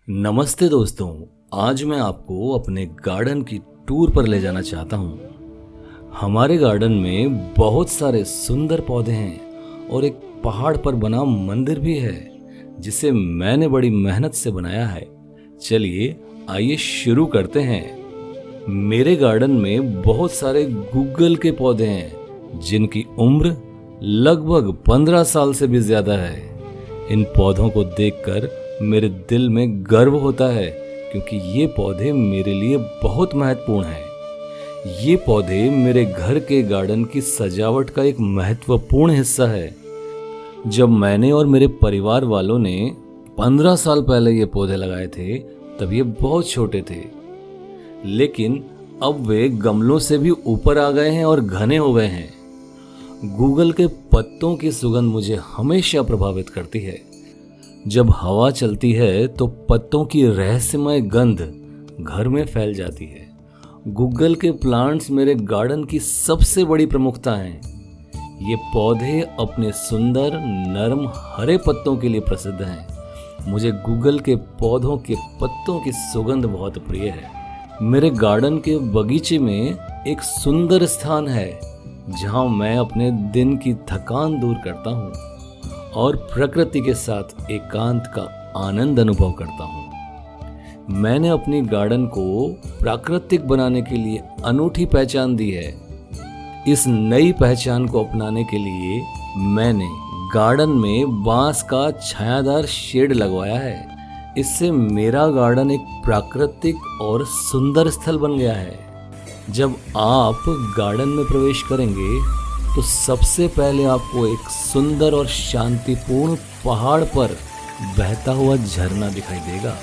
नमस्ते दोस्तों। आज मैं आपको अपने गार्डन की टूर पर ले जाना चाहता हूँ। हमारे गार्डन में बहुत सारे सुंदर पौधे हैं और एक पहाड़ पर बना मंदिर भी है जिसे मैंने बड़ी मेहनत से बनाया है। चलिए आइए शुरू करते हैं। मेरे गार्डन में बहुत सारे गूगल के पौधे हैं जिनकी उम्र लगभग 15 साल से भी ज्यादा है। इन पौधों को देखकर मेरे दिल में गर्व होता है क्योंकि ये पौधे मेरे लिए बहुत महत्वपूर्ण हैं। ये पौधे मेरे घर के गार्डन की सजावट का एक महत्वपूर्ण हिस्सा है। जब मैंने और मेरे परिवार वालों ने 15 साल पहले ये पौधे लगाए थे तब ये बहुत छोटे थे, लेकिन अब वे गमलों से भी ऊपर आ गए हैं और घने हो गए हैं। गूगल के पत्तों की सुगंध मुझे हमेशा प्रभावित करती है। जब हवा चलती है तो पत्तों की रहस्यमय गंध घर में फैल जाती है। गूगल के प्लांट्स मेरे गार्डन की सबसे बड़ी प्रमुखता हैं। ये पौधे अपने सुंदर नरम हरे पत्तों के लिए प्रसिद्ध हैं। मुझे गूगल के पौधों के पत्तों की सुगंध बहुत प्रिय है। मेरे गार्डन के बगीचे में एक सुंदर स्थान है जहां मैं अपने दिन की थकान दूर करता हूं और प्रकृति के साथ एकांत का आनंद अनुभव करता हूँ। मैंने अपनी गार्डन को प्राकृतिक बनाने के लिए अनूठी पहचान दी है। इस नई पहचान को अपनाने के लिए मैंने गार्डन में बांस का छायादार शेड लगवाया है। इससे मेरा गार्डन एक प्राकृतिक और सुंदर स्थल बन गया है। जब आप गार्डन में प्रवेश करेंगे तो सबसे पहले आपको एक सुंदर और शांतिपूर्ण पहाड़ पर बहता हुआ झरना दिखाई देगा।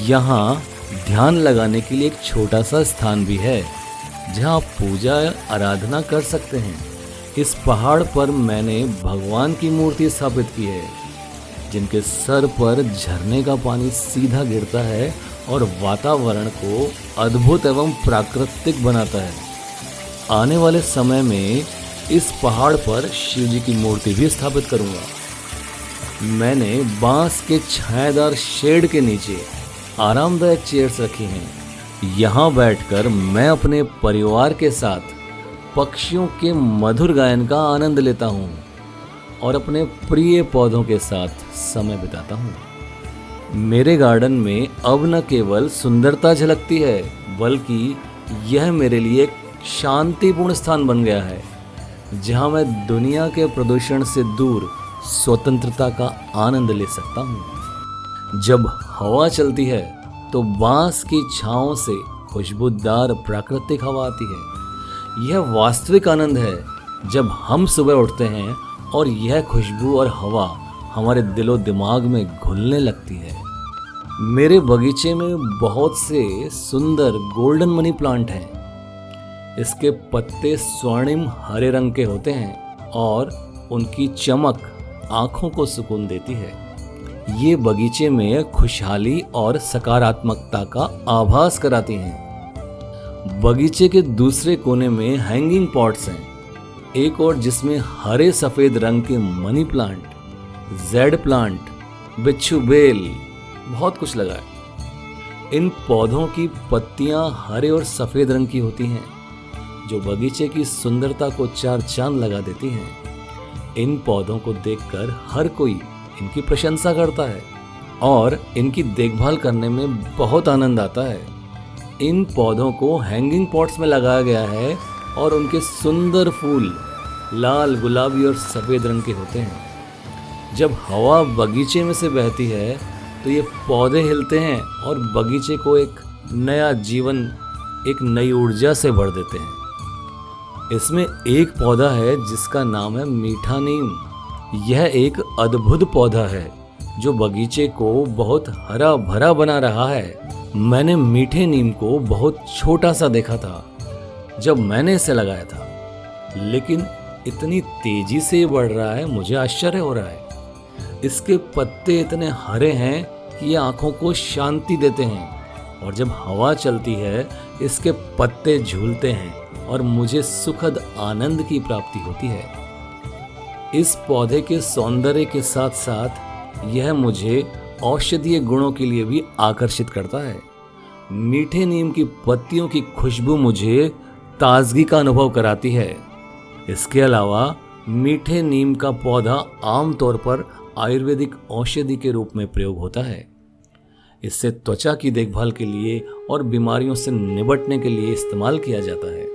यहाँ ध्यान लगाने के लिए एक छोटा सा स्थान भी है जहाँ आप पूजा आराधना कर सकते हैं। इस पहाड़ पर मैंने भगवान की मूर्ति स्थापित की है जिनके सर पर झरने का पानी सीधा गिरता है और वातावरण को अद्भुत एवं प्राकृतिक बनाता है। आने वाले समय में इस पहाड़ पर शिव जी की मूर्ति भी स्थापित करूंगा। मैंने बांस के छायादार शेड के नीचे आरामदायक चेयर्स रखी हैं। यहाँ बैठकर मैं अपने परिवार के साथ पक्षियों के मधुर गायन का आनंद लेता हूँ और अपने प्रिय पौधों के साथ समय बिताता हूँ। मेरे गार्डन में अब न केवल सुंदरता झलकती है बल्कि यह मेरे लिए एक शांतिपूर्ण स्थान बन गया है जहां मैं दुनिया के प्रदूषण से दूर स्वतंत्रता का आनंद ले सकता हूं। जब हवा चलती है तो बांस की छांव से खुशबूदार प्राकृतिक हवा आती है। यह वास्तविक आनंद है जब हम सुबह उठते हैं और यह खुशबू और हवा हमारे दिलो दिमाग में घुलने लगती है। मेरे बगीचे में बहुत से सुंदर गोल्डन मनी प्लांट हैं। इसके पत्ते स्वर्णिम हरे रंग के होते हैं और उनकी चमक आंखों को सुकून देती है। ये बगीचे में खुशहाली और सकारात्मकता का आभास कराती हैं। बगीचे के दूसरे कोने में हैंगिंग पॉट्स हैं, एक और जिसमें हरे सफेद रंग के मनी प्लांट, जेड प्लांट, बिच्छू बेल, बहुत कुछ लगा है। इन पौधों की पत्तियां हरे और सफेद रंग की होती हैं जो बगीचे की सुंदरता को चार चांद लगा देती हैं। इन पौधों को देखकर हर कोई इनकी प्रशंसा करता है और इनकी देखभाल करने में बहुत आनंद आता है। इन पौधों को हैंगिंग पॉट्स में लगाया गया है और उनके सुंदर फूल लाल, गुलाबी और सफ़ेद रंग के होते हैं। जब हवा बगीचे में से बहती है तो ये पौधे हिलते हैं और बगीचे को एक नया जीवन, एक नई ऊर्जा से भर देते हैं। इसमें एक पौधा है जिसका नाम है मीठा नीम। यह एक अद्भुत पौधा है जो बगीचे को बहुत हरा भरा बना रहा है। मैंने मीठे नीम को बहुत छोटा सा देखा था जब मैंने इसे लगाया था, लेकिन इतनी तेजी से बढ़ रहा है, मुझे आश्चर्य हो रहा है। इसके पत्ते इतने हरे हैं कि ये आंखों को शांति देते हैं और जब हवा चलती है इसके पत्ते झूलते हैं और मुझे सुखद आनंद की प्राप्ति होती है। इस पौधे के सौंदर्य के साथ साथ यह मुझे औषधीय गुणों के लिए भी आकर्षित करता है। मीठे नीम की पत्तियों की खुशबू मुझे ताजगी का अनुभव कराती है। इसके अलावा मीठे नीम का पौधा आमतौर पर आयुर्वेदिक औषधि के रूप में प्रयोग होता है। इससे त्वचा की देखभाल के लिए और बीमारियों से निपटने के लिए इस्तेमाल किया जाता है।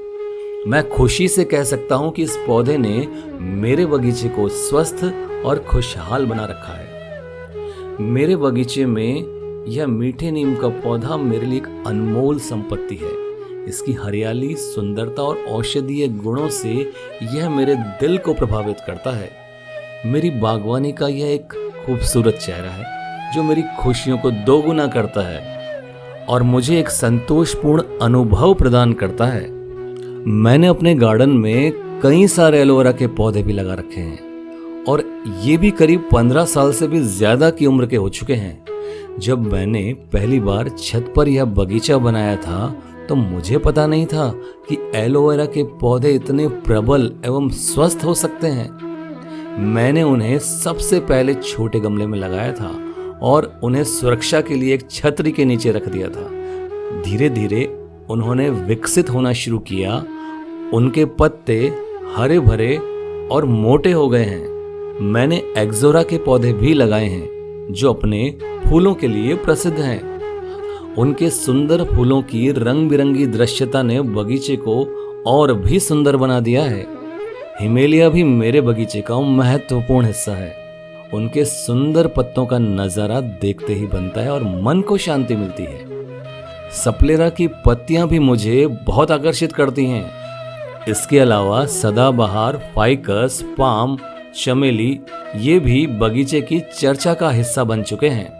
मैं खुशी से कह सकता हूं कि इस पौधे ने मेरे बगीचे को स्वस्थ और खुशहाल बना रखा है। मेरे बगीचे में यह मीठे नीम का पौधा मेरे लिए एक अनमोल संपत्ति है। इसकी हरियाली, सुंदरता और औषधीय गुणों से यह मेरे दिल को प्रभावित करता है। मेरी बागवानी का यह एक खूबसूरत चेहरा है जो मेरी खुशियों को दोगुना करता है और मुझे एक संतोषपूर्ण अनुभव प्रदान करता है। मैंने अपने गार्डन में कई सारे एलोवेरा के पौधे भी लगा रखे हैं और ये भी करीब 15 साल से भी ज्यादा की उम्र के हो चुके हैं। जब मैंने पहली बार छत पर यह बगीचा बनाया था तो मुझे पता नहीं था कि एलोवेरा के पौधे इतने प्रबल एवं स्वस्थ हो सकते हैं। मैंने उन्हें सबसे पहले छोटे गमले में लगाया था और उन्हें सुरक्षा के लिए एक छतरी के नीचे रख दिया था। धीरे धीरे उन्होंने विकसित होना शुरू किया। उनके पत्ते हरे भरे और मोटे हो गए हैं। मैंने एक्सोरा के पौधे भी लगाए हैं जो अपने फूलों के लिए प्रसिद्ध हैं। उनके सुंदर फूलों की रंग बिरंगी दृश्यता ने बगीचे को और भी सुंदर बना दिया है। हिमेलिया भी मेरे बगीचे का महत्वपूर्ण हिस्सा है। उनके सुंदर पत्तों का नजारा देखते ही बनता है और मन को शांति मिलती है। सप्लेरा की पत्तियां भी मुझे बहुत आकर्षित करती हैं। इसके अलावा सदाबहार, फाइकस, पाम, चमेली ये भी बगीचे की चर्चा का हिस्सा बन चुके हैं।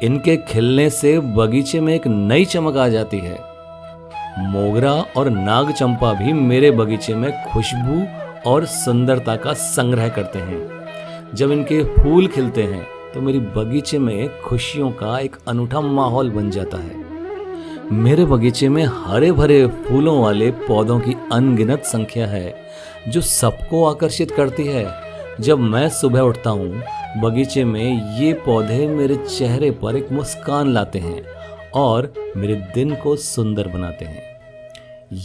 इनके खिलने से बगीचे में एक नई चमक आ जाती है। मोगरा और नाग चंपा भी मेरे बगीचे में खुशबू और सुंदरता का संग्रह करते हैं। जब इनके फूल खिलते हैं तो मेरी बगीचे में खुशियों का एक अनूठा माहौल बन जाता है। मेरे बगीचे में हरे भरे फूलों वाले पौधों की अनगिनत संख्या है जो सबको आकर्षित करती है। जब मैं सुबह उठता हूँ, बगीचे में ये पौधे मेरे चेहरे पर एक मुस्कान लाते हैं और मेरे दिन को सुंदर बनाते हैं।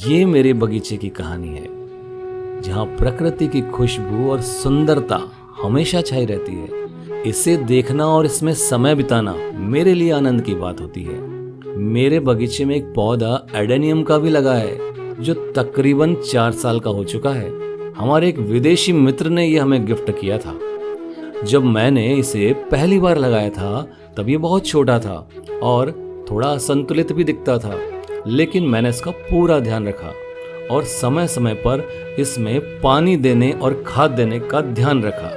ये मेरे बगीचे की कहानी है जहाँ प्रकृति की खुशबू और सुंदरता हमेशा छाई रहती है। इसे देखना और इसमें समय बिताना मेरे लिए आनंद की बात होती है। मेरे बगीचे में एक पौधा एडेनियम का भी लगा है जो तकरीबन 4 साल का हो चुका है। हमारे एक विदेशी मित्र ने यह हमें गिफ्ट किया था। जब मैंने इसे पहली बार लगाया था तब ये बहुत छोटा था और थोड़ा असंतुलित भी दिखता था, लेकिन मैंने इसका पूरा ध्यान रखा और समय समय पर इसमें पानी देने और खाद देने का ध्यान रखा।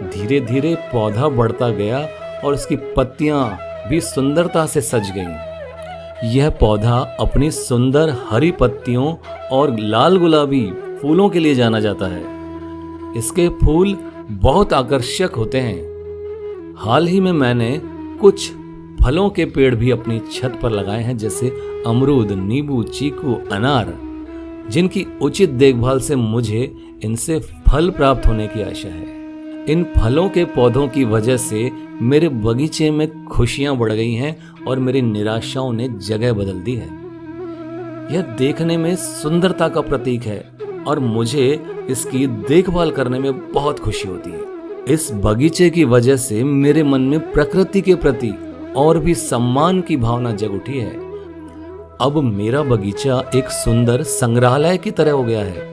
धीरे धीरे पौधा बढ़ता गया और उसकी पत्तियां भी सुंदरता से सज गईं। यह पौधा अपनी सुंदर हरी पत्तियों और लाल गुलाबी फूलों के लिए जाना जाता है। इसके फूल बहुत आकर्षक होते हैं। हाल ही में मैंने कुछ फलों के पेड़ भी अपनी छत पर लगाए हैं, जैसे अमरूद, नींबू, चीकू, अनार, जिनकी उचित देखभाल से मुझे इनसे फल प्राप्त होने की आशा है। इन फलों के पौधों की वजह से मेरे बगीचे में खुशियां बढ़ गई हैं और मेरी निराशाओं ने जगह बदल दी है। यह देखने में सुंदरता का प्रतीक है और मुझे इसकी देखभाल करने में बहुत खुशी होती है। इस बगीचे की वजह से मेरे मन में प्रकृति के प्रति और भी सम्मान की भावना जग उठी है। अब मेरा बगीचा एक सुंदर संग्रहालय की तरह हो गया है।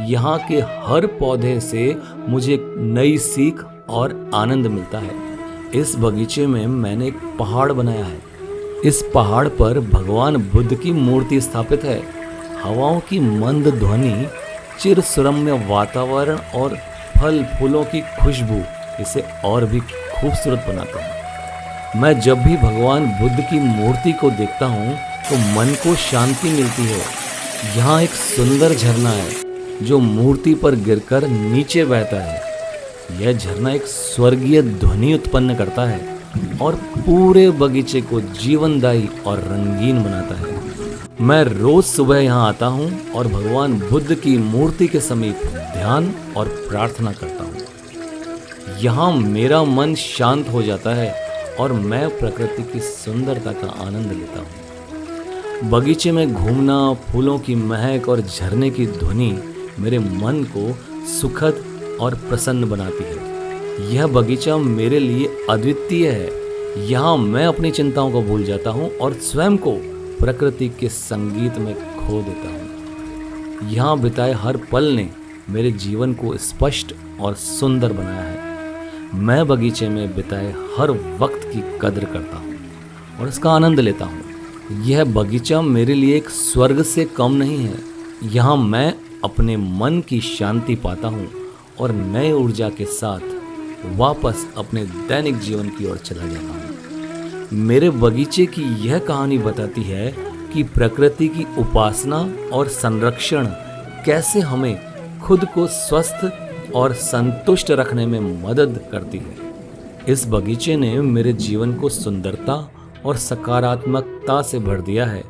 यहाँ के हर पौधे से मुझे एक नई सीख और आनंद मिलता है। इस बगीचे में मैंने एक पहाड़ बनाया है। इस पहाड़ पर भगवान बुद्ध की मूर्ति स्थापित है। हवाओं की मंद ध्वनि, चिर सुरम्य वातावरण और फल फूलों की खुशबू इसे और भी खूबसूरत बनाते हैं। मैं जब भी भगवान बुद्ध की मूर्ति को देखता हूँ तो मन को शांति मिलती है। यहाँ एक सुंदर झरना है जो मूर्ति पर गिरकर नीचे बहता है। यह झरना एक स्वर्गीय ध्वनि उत्पन्न करता है और पूरे बगीचे को जीवनदायी और रंगीन बनाता है। मैं रोज सुबह यहाँ आता हूँ और भगवान बुद्ध की मूर्ति के समीप ध्यान और प्रार्थना करता हूँ। यहाँ मेरा मन शांत हो जाता है और मैं प्रकृति की सुंदरता का आनंद लेता हूँ। बगीचे में घूमना, फूलों की महक और झरने की ध्वनि मेरे मन को सुखद और प्रसन्न बनाती है। यह बगीचा मेरे लिए अद्वितीय है। यहाँ मैं अपनी चिंताओं को भूल जाता हूँ और स्वयं को प्रकृति के संगीत में खो देता हूँ। यहाँ बिताए हर पल ने मेरे जीवन को स्पष्ट और सुंदर बनाया है। मैं बगीचे में बिताए हर वक्त की कद्र करता हूँ और इसका आनंद लेता हूँ। यह बगीचा मेरे लिए एक स्वर्ग से कम नहीं है। यहाँ मैं अपने मन की शांति पाता हूँ और नए ऊर्जा के साथ वापस अपने दैनिक जीवन की ओर चला जाता हूँ। मेरे बगीचे की यह कहानी बताती है कि प्रकृति की उपासना और संरक्षण कैसे हमें खुद को स्वस्थ और संतुष्ट रखने में मदद करती है। इस बगीचे ने मेरे जीवन को सुंदरता और सकारात्मकता से भर दिया है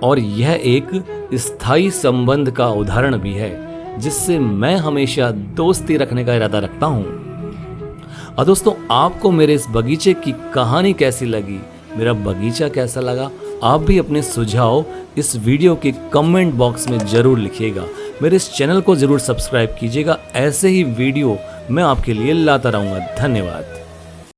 और यह एक स्थायी संबंध का उदाहरण भी है जिससे मैं हमेशा दोस्ती रखने का इरादा रखता हूँ। और दोस्तों, आपको मेरे इस बगीचे की कहानी कैसी लगी, मेरा बगीचा कैसा लगा, आप भी अपने सुझाव इस वीडियो के कमेंट बॉक्स में जरूर लिखिएगा। मेरे इस चैनल को जरूर सब्सक्राइब कीजिएगा। ऐसे ही वीडियो मैं आपके लिए लाता रहूँगा। धन्यवाद।